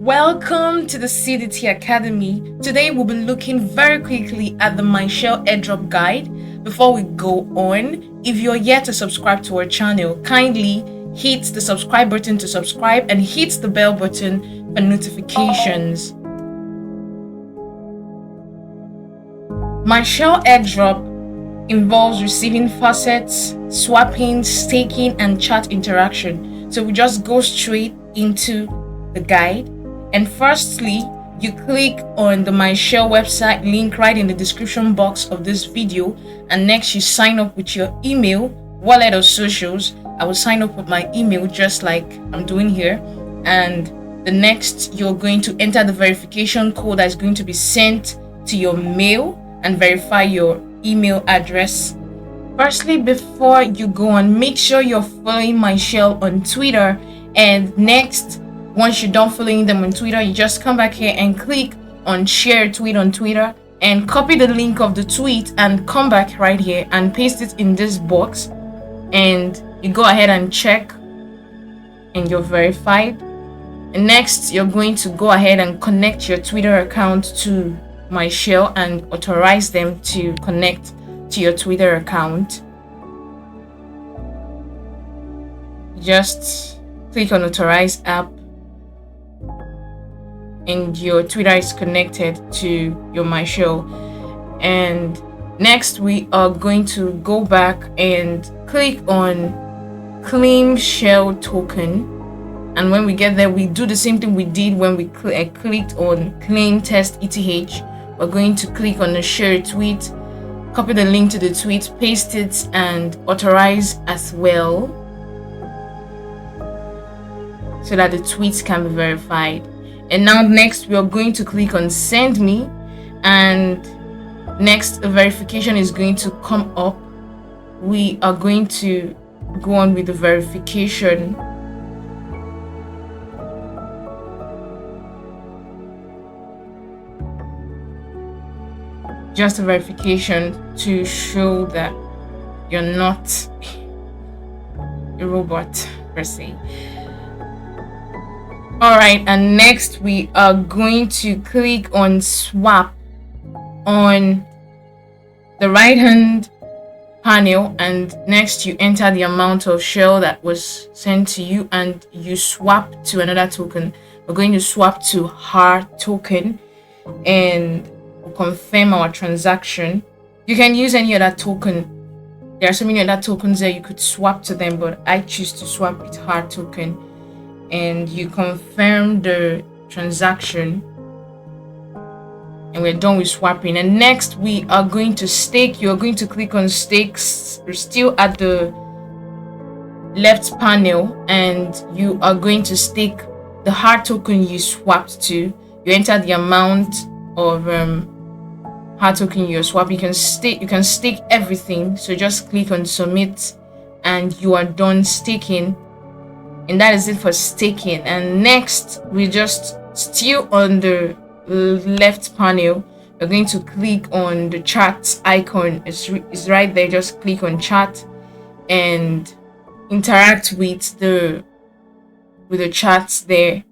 Welcome to the CDT Academy. Today we'll be looking very quickly at the MyShell airdrop guide. Before we go on, if you're yet to subscribe to our channel, kindly hit the subscribe button to subscribe and hit the bell button for notifications. MyShell airdrop involves receiving faucets, swapping, staking, and chat interaction. So we just go straight into the guide. And firstly, you click on the MyShell website link right in the description box of this video, and next you sign up with your email, wallet, or socials. I will sign up with my email just like I'm doing here, and the next you're going to enter the verification code that is going to be sent to your mail and verify your email address. Firstly, before you go on, make sure you're following MyShell on Twitter, and next, once you're done following them on Twitter, you just come back here and click on share tweet on Twitter and copy the link of the tweet and come back right here and paste it in this box, and you go ahead and check and you're verified. And next, you're going to go ahead and connect your Twitter account to MyShell and authorize them to connect to your Twitter account. Just click on authorize app and your Twitter is connected to your MyShell. And next we are going to go back and click on claim shell token, and when we get there, we do the same thing we did when we clicked on claim test ETH. We're going to click on the share tweet, copy the link to the tweet, paste it, and authorize as well so that the tweets can be verified. And now next we are going to click on send me, and next a verification is going to come up. We are going to go on with the verification. Just a verification to show that you're not a robot per se. Alright, and next we are going to click on swap on the right hand panel, and next you enter the amount of shell that was sent to you and you swap to another token. We're going to swap to HAR token and confirm our transaction. You can use any other token. There are so many other tokens there you could swap to them, but I choose to swap with HAR token. And you confirm the transaction, and we're done with swapping. And next we are going to stake. You're going to click on stakes. You're still at the left panel, and you are going to stake the HAR token you swapped to. You enter the amount of HAR token you're swapping. You can stake everything, so just click on submit and you are done staking. And that is it for staking. And next we just still on the left panel, we're going to click on the chat icon. It's right there. Just click on chat and interact with the chats there.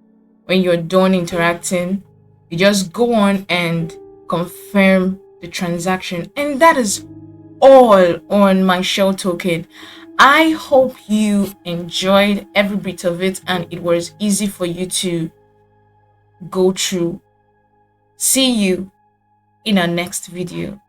When you're done interacting, you just go on and confirm the transaction, and that is all on MyShell token. I hope you enjoyed every bit of it and it was easy for you to go through. See you in our next video.